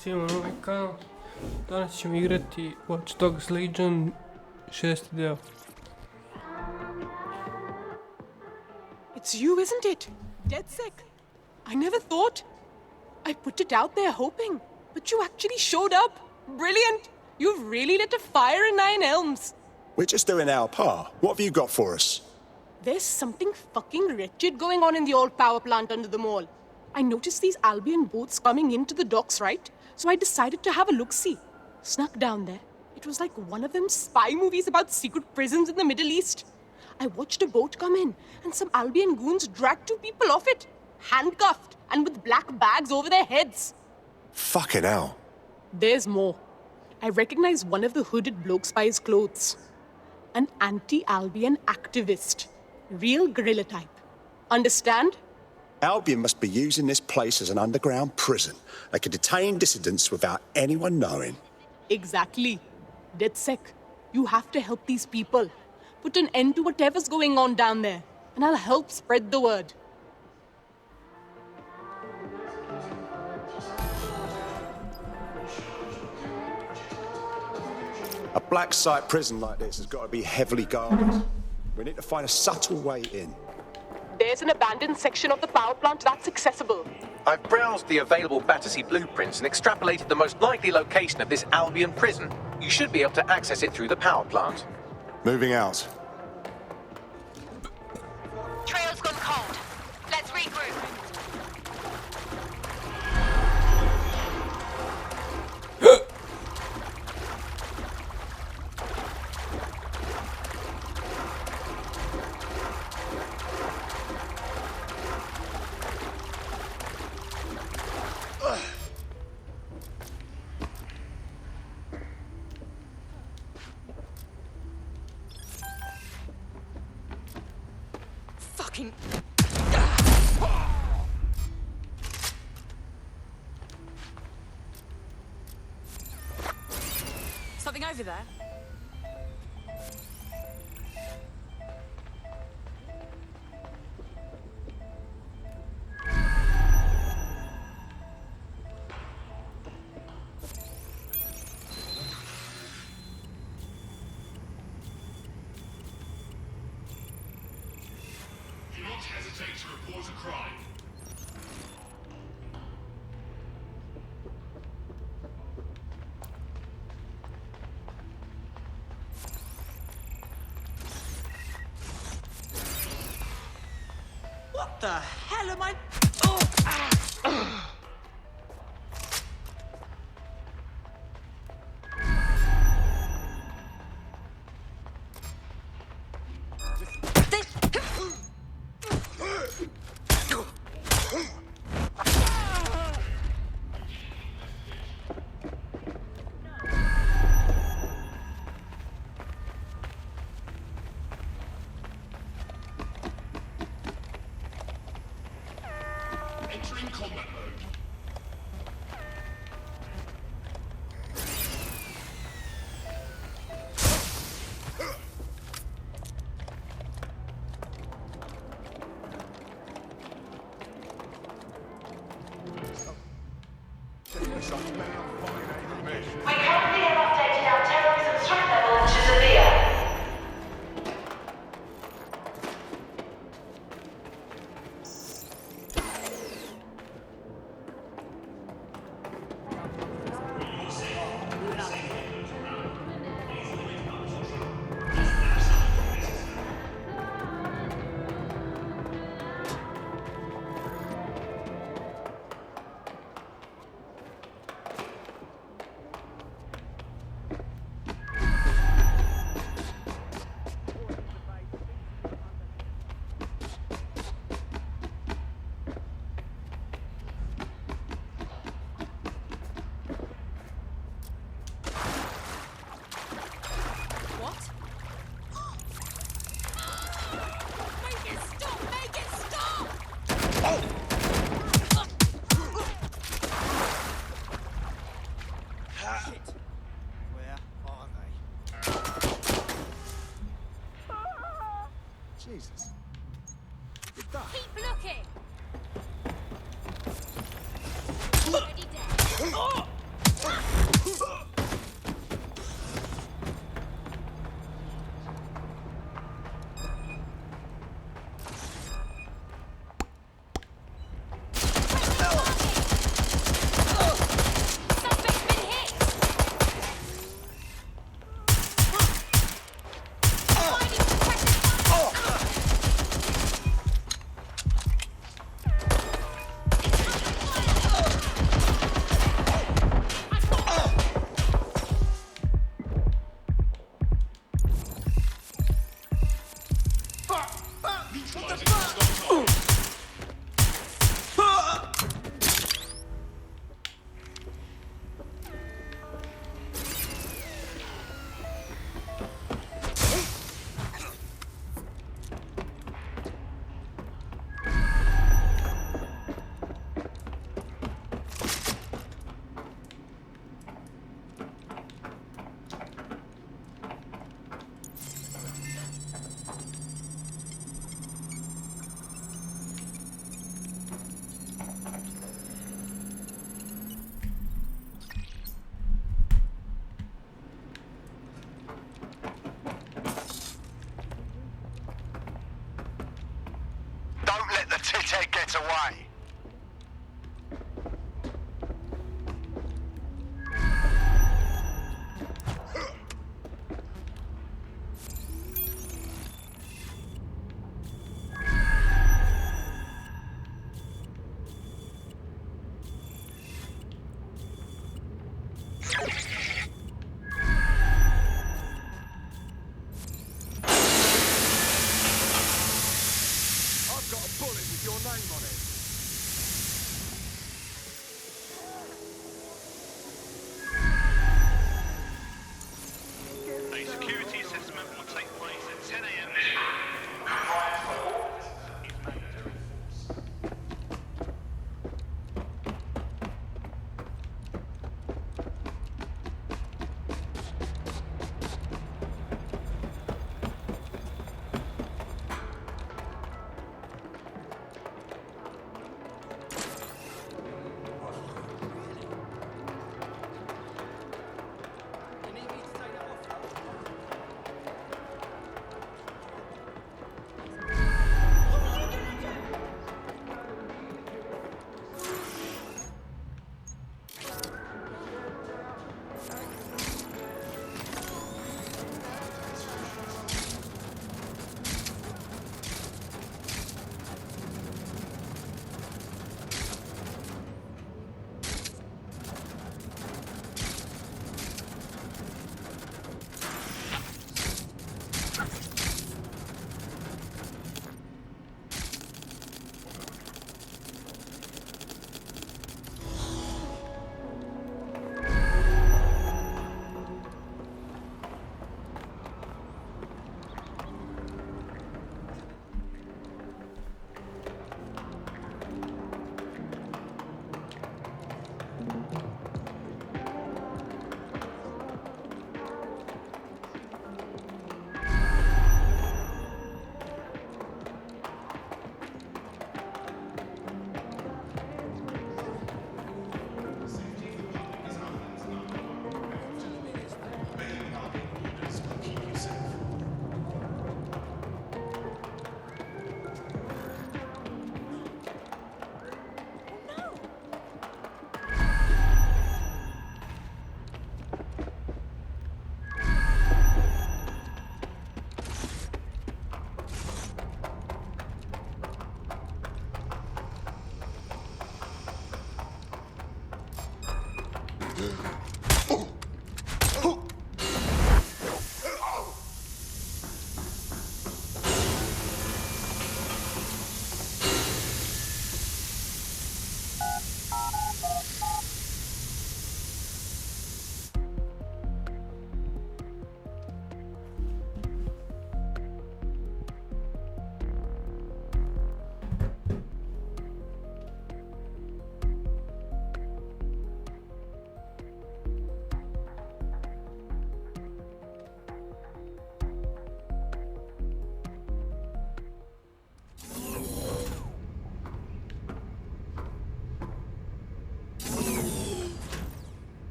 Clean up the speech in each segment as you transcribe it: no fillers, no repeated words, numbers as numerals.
Svima novi kanal. Danas ćemo igrati Watch Dogs Legion 6. deo. It's you, isn't it? DedSec. I never thought. I put it out there hoping, but you actually showed up. Brilliant. You've really lit a fire in Nine Elms. We're just doing our part. What have you got for us? There's something fucking wretched going on in the old power plant under the mall. I noticed these Albion boats coming into the docks, right? So I decided to have a look-see. Snuck down there. It was like one of them spy movies about secret prisons in the Middle East. I watched a boat come in, and some Albion goons dragged 2 people off it, handcuffed and with black bags over their heads. Fucking hell. There's more. I recognize one of the hooded blokes by his clothes. An anti-Albion activist. Real guerrilla type. Understand? Albion must be using this place as an underground prison. They could detain dissidents without anyone knowing. Exactly. DedSec, you have to help these people. Put an end to whatever's going on down there, and I'll help spread the word. A black site prison like this has got to be heavily guarded. We need to find a subtle way in. There's an abandoned section of the power plant that's accessible. I've browsed the available Battersea blueprints and extrapolated the most likely location of this Albion prison. You should be able to access it through the power plant. Moving out. Trail's gone cold. Let's regroup. Fucking... Something over there? Do not hesitate to report a crime. What the hell am I... Oh! Ah! Entering combat mode. We currently have updated our terrorism threat level to severe. What? Make it stop! Make it stop! Shit. Where are they? Jesus. Keep looking! Already dead. Neutralizing hostile target. Don't let the tithead get away. I've got a bullet with your name on it. A security assessment will take place at 10 a.m.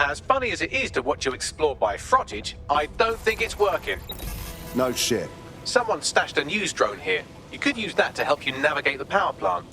As funny as it is to watch you explore by frottage, I don't think it's working. No shit. Someone stashed a news drone here. You could use that to help you navigate the power plant.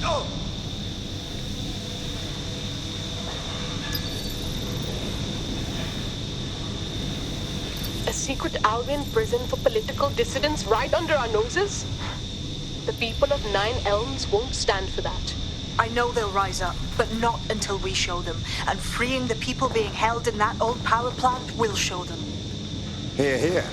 A secret Albion prison for political dissidents right under our noses? The people of Nine Elms won't stand for that. I know they'll rise up, but not until we show them. And freeing the people being held in that old power plant will show them. Here, here.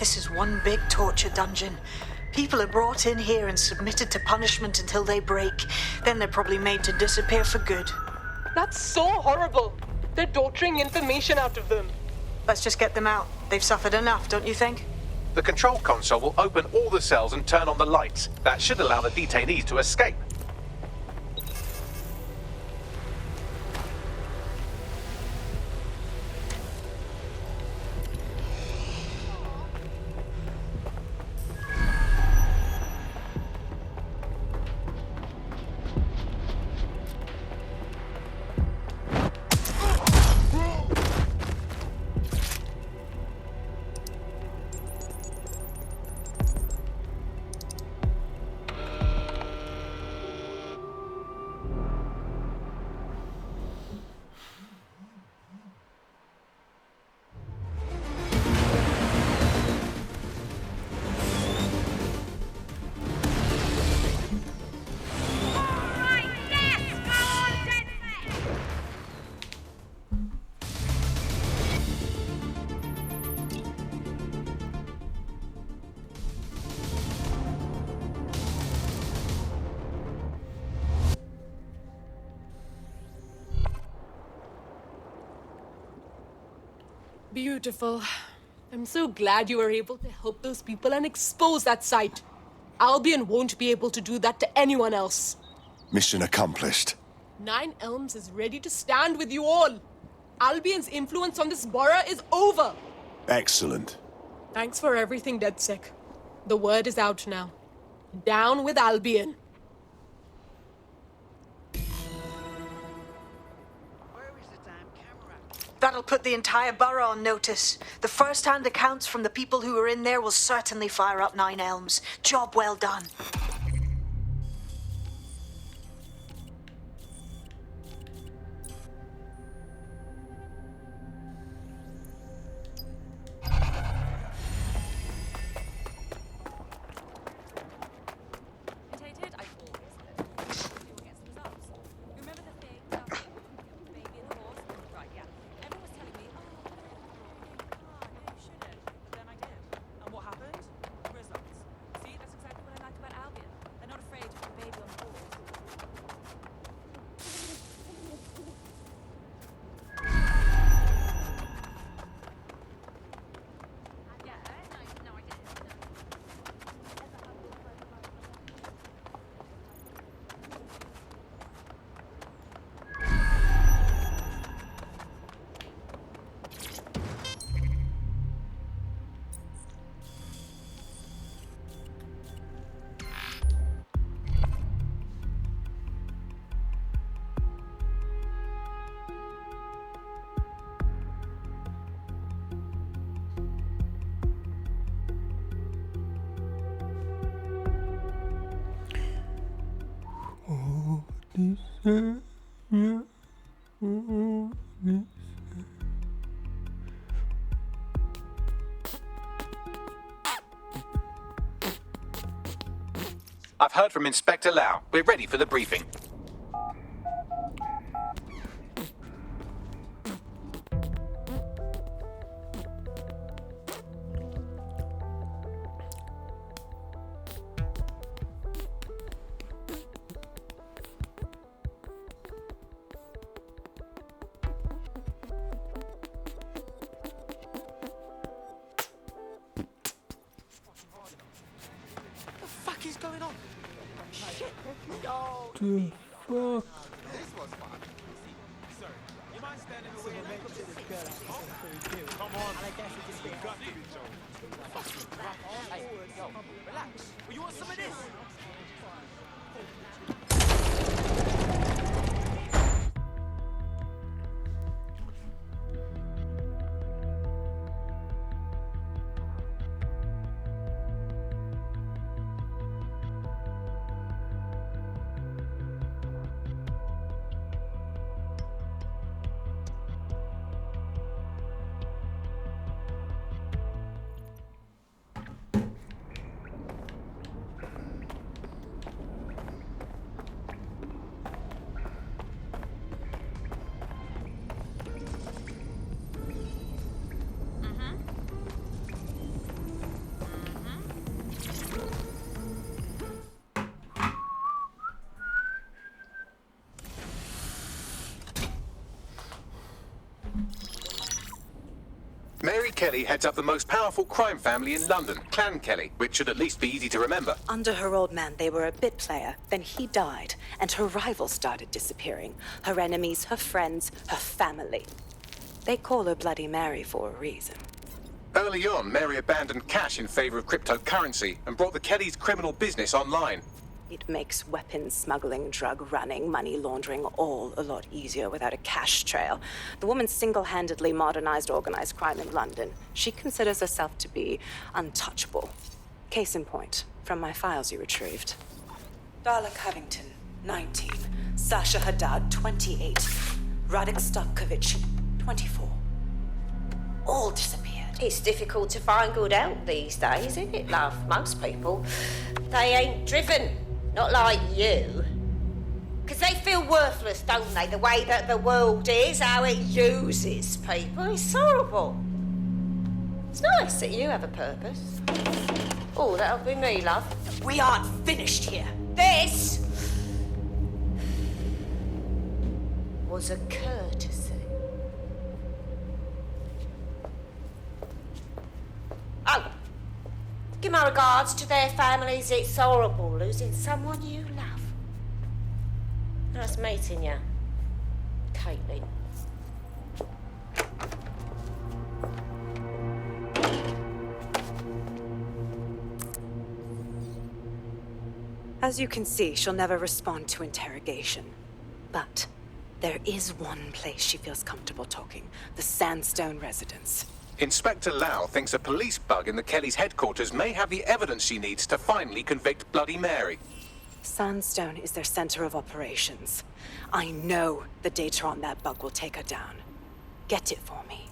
This is one big torture dungeon. People are brought in here and submitted to punishment until they break. Then they're probably made to disappear for good. That's so horrible. They're torturing information out of them. Let's just get them out. They've suffered enough, don't you think? The control console will open all the cells and turn on the lights. That should allow the detainees to escape. Alright, yes! Go on, DedSec! Beautiful. I'm so glad you were able to help those people and expose that site. Albion won't be able to do that to anyone else. Mission accomplished. Nine Elms is ready to stand with you all. Albion's influence on this borough is over. Excellent. Thanks for everything, DedSec. The word is out now. Down with Albion. That'll put the entire borough on notice. The first-hand accounts from the people who were in there will certainly fire up Nine Elms. Job well done. Irritated? I thought. Everyone gets the results. Remember the thing about the baby and the horse? Right, yeah. Everyone was telling me, oh, no, you shouldn't. But then I did. And what happened? Results. See, that's exactly what I like about Albion. They're not afraid to put the baby on the horse. Yeah, no, I didn't. I've heard from Inspector Lau. We're ready for the briefing. What the fuck is going on? Shit! The fuck? This was fun. Sir, you mind standing away? Come on. And I guess it just got to be Joe. Hey, yo, relax. Well, you want some of this? Kelly heads up the most powerful crime family in London, Clan Kelly, which should at least be easy to remember. Under her old man, they were a bit player. Then he died, and her rivals started disappearing. Her enemies, her friends, her family. They call her Bloody Mary for a reason. Early on, Mary abandoned cash in favor of cryptocurrency and brought the Kellys' criminal business online. It makes weapons smuggling, drug running, money laundering all a lot easier without a cash trail. The woman single-handedly modernized organized crime in London. She considers herself to be untouchable. Case in point, from my files you retrieved. Darla Covington, 19. Sasha Haddad, 28. Radek Stokovich, 24. All disappeared. It's difficult to find good help these days, isn't it, love? Most people, they ain't driven. Not like you. Because they feel worthless, don't they? The way that the world is, how it uses people. It's horrible. It's nice that you have a purpose. Oh, that'll be me, love. We aren't finished here. This was a courtesy. Oh, give my regards to their families. It's horrible losing someone you love. Nice meeting you, Caitlin. As you can see, she'll never respond to interrogation. But there is one place she feels comfortable talking. The Sandstone residence. Inspector Lau thinks a police bug in the Kellys' headquarters may have the evidence she needs to finally convict Bloody Mary. Sandstone is their center of operations. I know the data on that bug will take her down. Get it for me,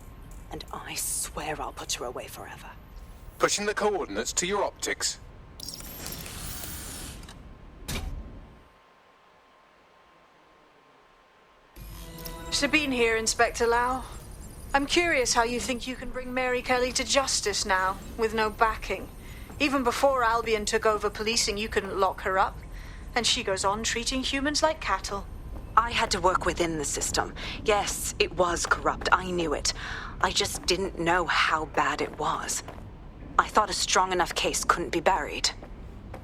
and I swear I'll put her away forever. Pushing the coordinates to your optics. Sabine here, Inspector Lau. I'm curious how you think you can bring Mary Kelly to justice now, with no backing. Even before Albion took over policing, you couldn't lock her up. And she goes on treating humans like cattle. I had to work within the system. Yes, it was corrupt. I knew it. I just didn't know how bad it was. I thought a strong enough case couldn't be buried.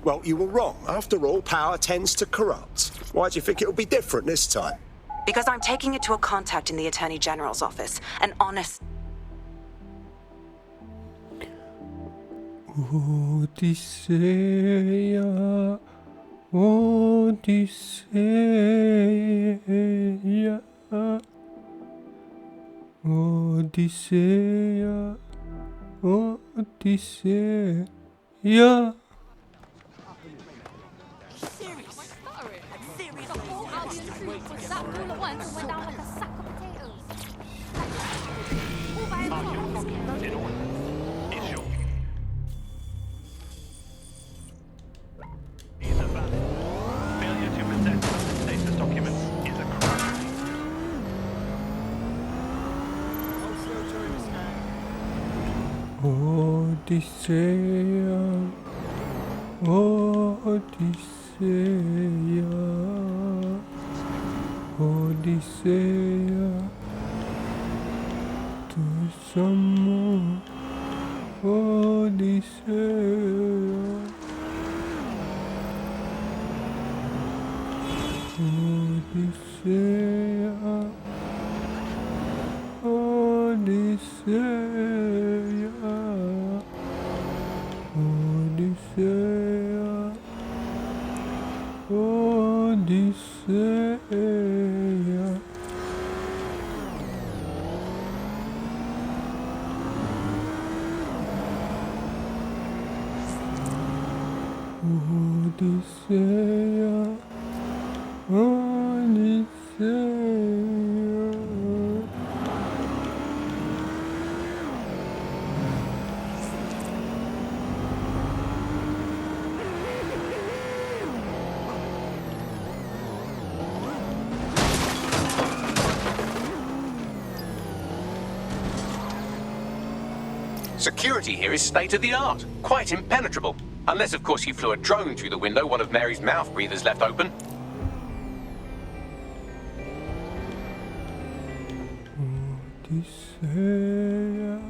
Well, you were wrong. After all, power tends to corrupt. Why do you think it'll be different this time? Because I'm taking it to a contact in the Attorney General's office. An honest... Odisseia, Odisseia, Odisseia, Odisseia. Is a ban. Failure to present status documents is a crime. Odisseia, Odisseia, Odisseia, tu somos Odisseia. Odisseia, Odisseia, Odisseia, Odisseia. Odisseia, Odisseia. Security here is state-of-the-art, quite impenetrable. Unless, of course, you flew a drone through the window one of Mary's mouth breathers left open. Odisseia,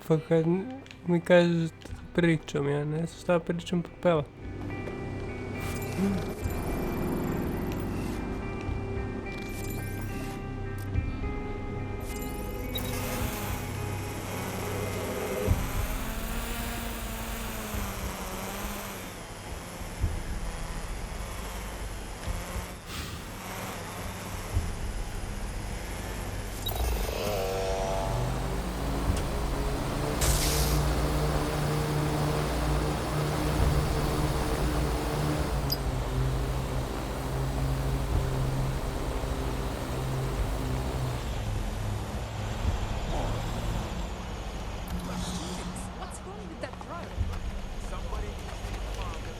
Pa kad mi kažete pričam, ja ne znam šta pričam po pela. What's wrong with that drone? Somebody found it.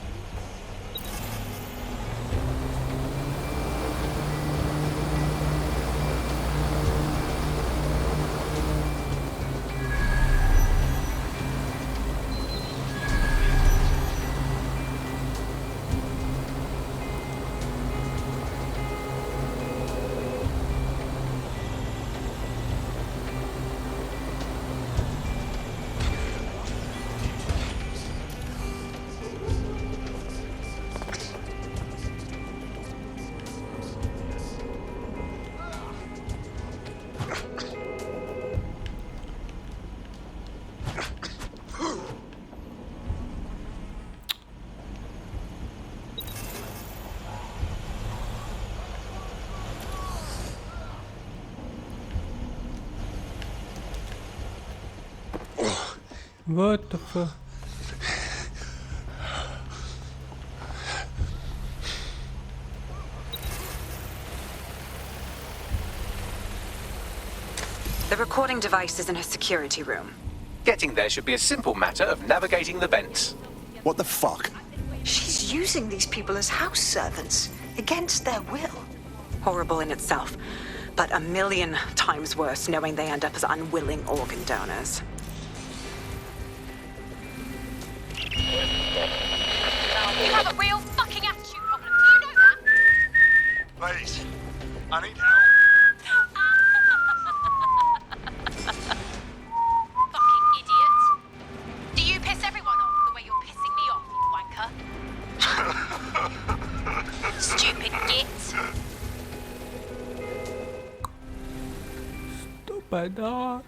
What the fuck? The recording device is in her security room. Getting there should be a simple matter of navigating the vents. What the fuck? She's using these people as house servants, against their will. Horrible in itself, but a million times worse knowing they end up as unwilling organ donors. You have a real fucking attitude problem. Do you know that? Please, I need help. Fucking idiot. Do you piss everyone off the way you're pissing me off, you wanker? Stupid git. Stupid dog.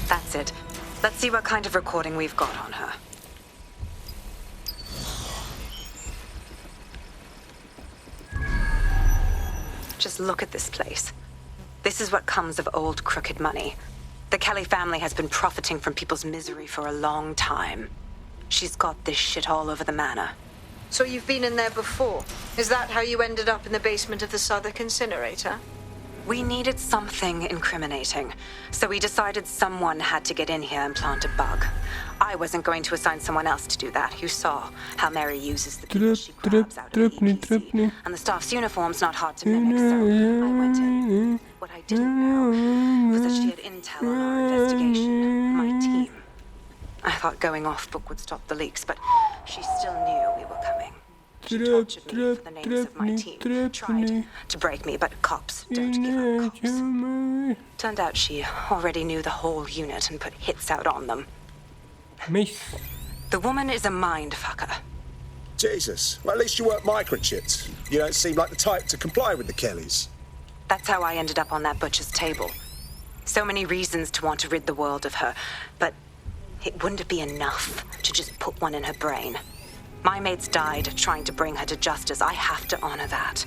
That's it. Let's see what kind of recording we've got on her. Just look at this place. This is what comes of old crooked money. The Kelly family has been profiting from people's misery for a long time. She's got this shit all over the manor. So you've been in there before? Is that how you ended up in the basement of the Southwark incinerator? We needed something incriminating, so we decided someone had to get in here and plant a bug. I wasn't going to assign someone else to do that. You saw how Mary uses the people she grabs out of the EPC, and the staff's uniform's not hard to mimic, so I went in. What I didn't know was that she had intel on our investigation, my team. I thought going off book would stop the leaks, but she still knew we were coming. She tortured me for the names of my team. Tried to break me, but cops don't give up cops. Turned out she already knew the whole unit and put hits out on them. Miss. The woman is a mind fucker. Jesus. Well, at least you weren't microchipped. You don't seem like the type to comply with the Kellys. That's how I ended up on that butcher's table. So many reasons to want to rid the world of her, but it wouldn't be enough to just put one in her brain. My mates died trying to bring her to justice. I have to honor that.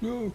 No.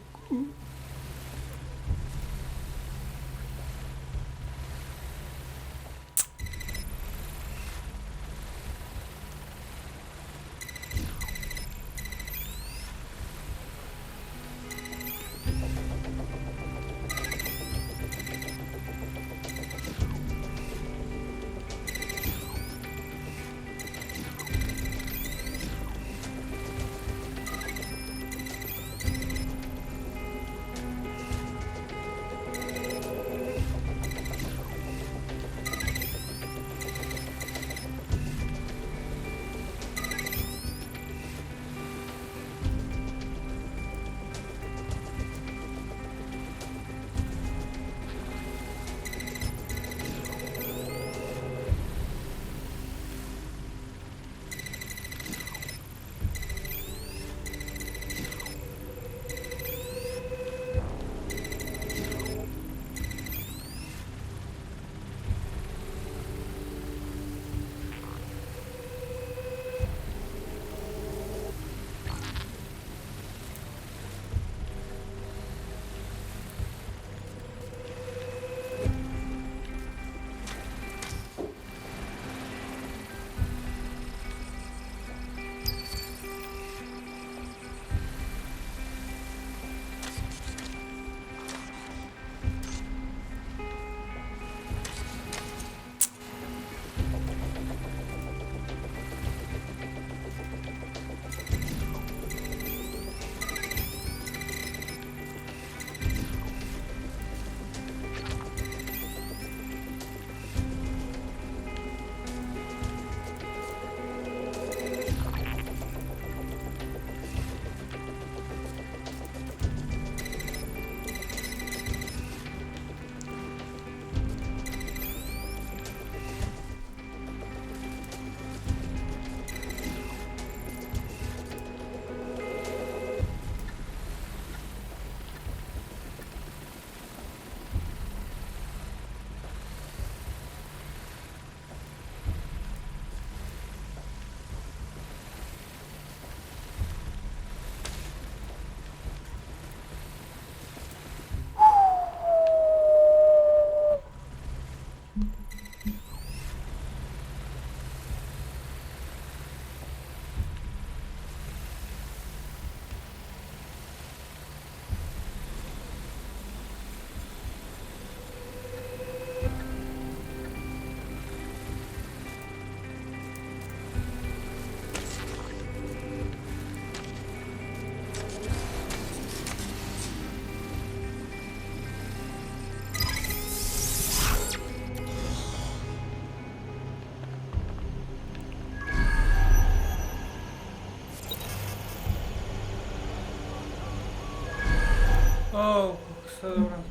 sada vratimo.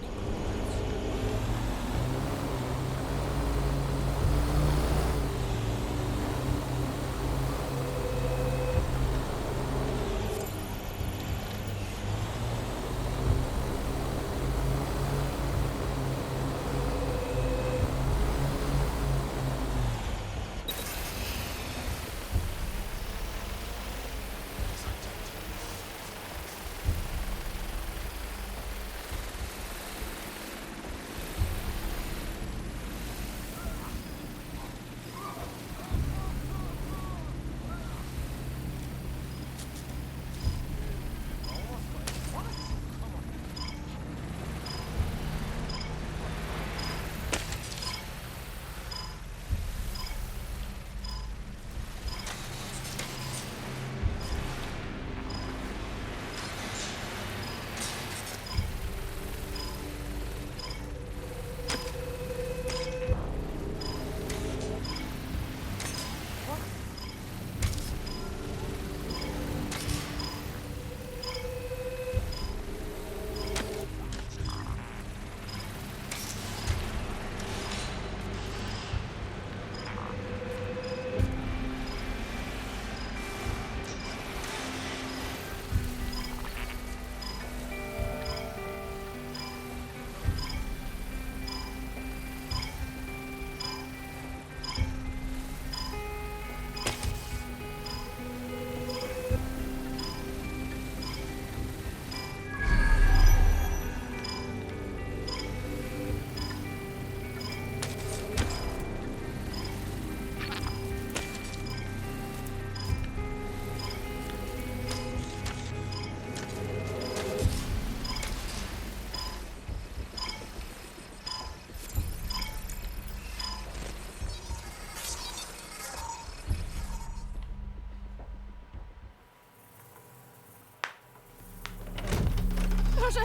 Boże!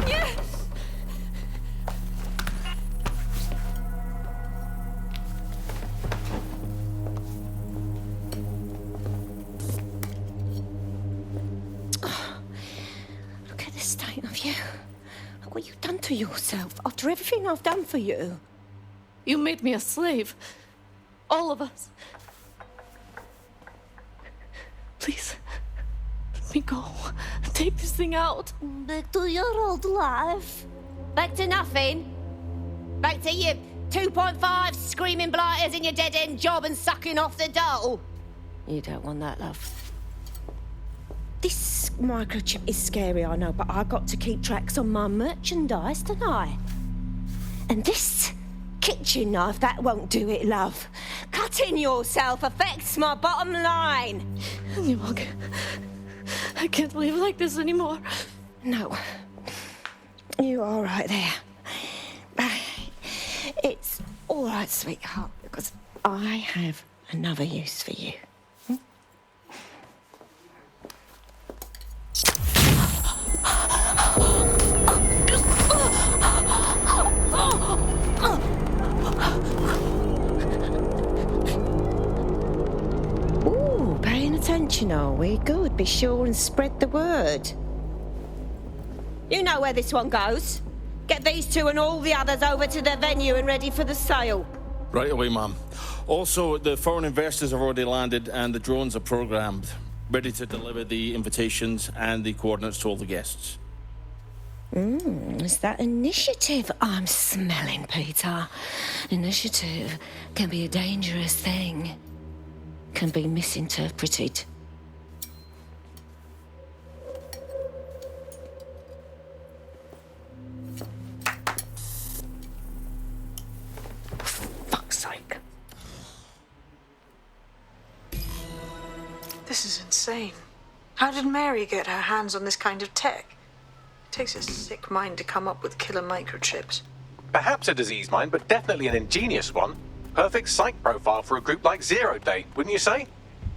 Nie! Look at the state of you. Look what you've done to yourself after everything I've done for you. You made me a slave. All of us. Please, let me go. Take this thing out. Back to your old life. Back to nothing. Back to you 2.5 screaming blighters in your dead-end job and sucking off the dole. You don't want that, love. This microchip is scary, I know, but I got to keep tracks on my merchandise, don't I? And this kitchen knife, that won't do it, love. Cutting yourself affects my bottom line. I can't live like this anymore. No. You're all right there. It's all right, sweetheart, because I have another use for you. Ooh, paying attention, are we? Good. Be sure and spread the word. You know where this one goes. Get these two and all the others over to the venue and ready for the sale. Right away, ma'am. Also, the foreign investors have already landed and the drones are programmed, ready to deliver the invitations and the coordinates to all the guests. Is that initiative I'm smelling, Peter? Initiative can be a dangerous thing. Can be misinterpreted. Fuck's sake. This is insane. How did Mary get her hands on this kind of tech? It takes a sick mind to come up with killer microchips. Perhaps a diseased mind, but definitely an ingenious one. Perfect psych profile for a group like Zero Day, wouldn't you say?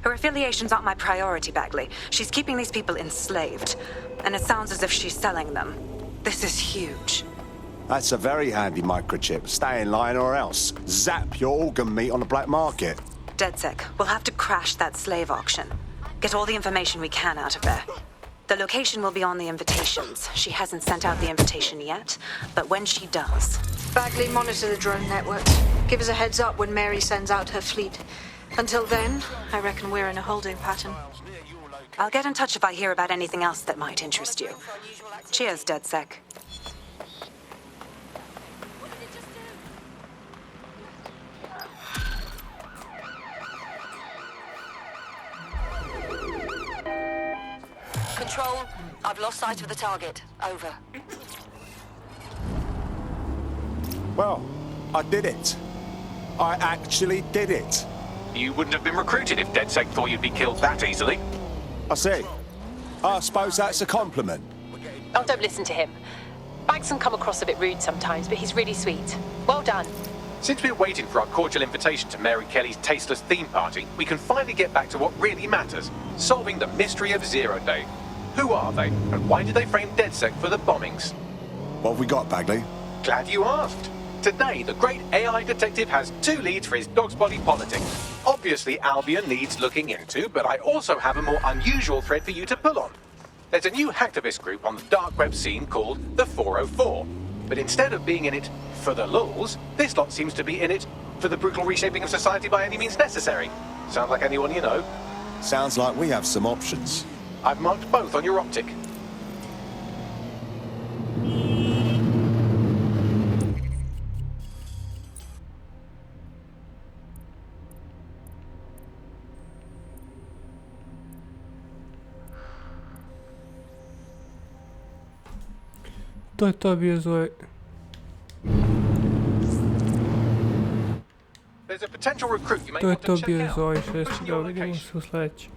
Her affiliations aren't my priority, Bagley. She's keeping these people enslaved. And it sounds as if she's selling them. This is huge. That's a very handy microchip. Stay in line or else. Zap your organ meat on the black market. DedSec, we'll have to crash that slave auction. Get all the information we can out of there. The location will be on the invitations. She hasn't sent out the invitation yet, but when she does... Bagley, monitor the drone networks. Give us a heads up when Mary sends out her fleet. Until then, I reckon we're in a holding pattern. I'll get in touch if I hear about anything else that might interest you. Cheers, DedSec. Control, I've lost sight of the target. Over. Well, I did it. I actually did it. You wouldn't have been recruited if DedSec thought you'd be killed that easily. I see. I suppose that's a compliment. Oh, don't listen to him. Bags can come across a bit rude sometimes, but he's really sweet. Well done. Since we're waiting for our cordial invitation to Mary Kelly's tasteless theme party, we can finally get back to what really matters, solving the mystery of Zero Day. Who are they, and why did they frame DedSec for the bombings? What have we got, Bagley? Glad you asked. Today, the great AI detective has 2 leads for his dog's body politics. Obviously, Albion needs looking into, but I also have a more unusual thread for you to pull on. There's a new hacktivist group on the dark web scene called the 404. But instead of being in it for the lulz, this lot seems to be in it for the brutal reshaping of society by any means necessary. Sound like anyone you know? Sounds like we have some options. I've marked both on your optic. To bio zove. There's a potential recruit you may To je want to to check bio out. zove 6. Vidimo se u sledećem.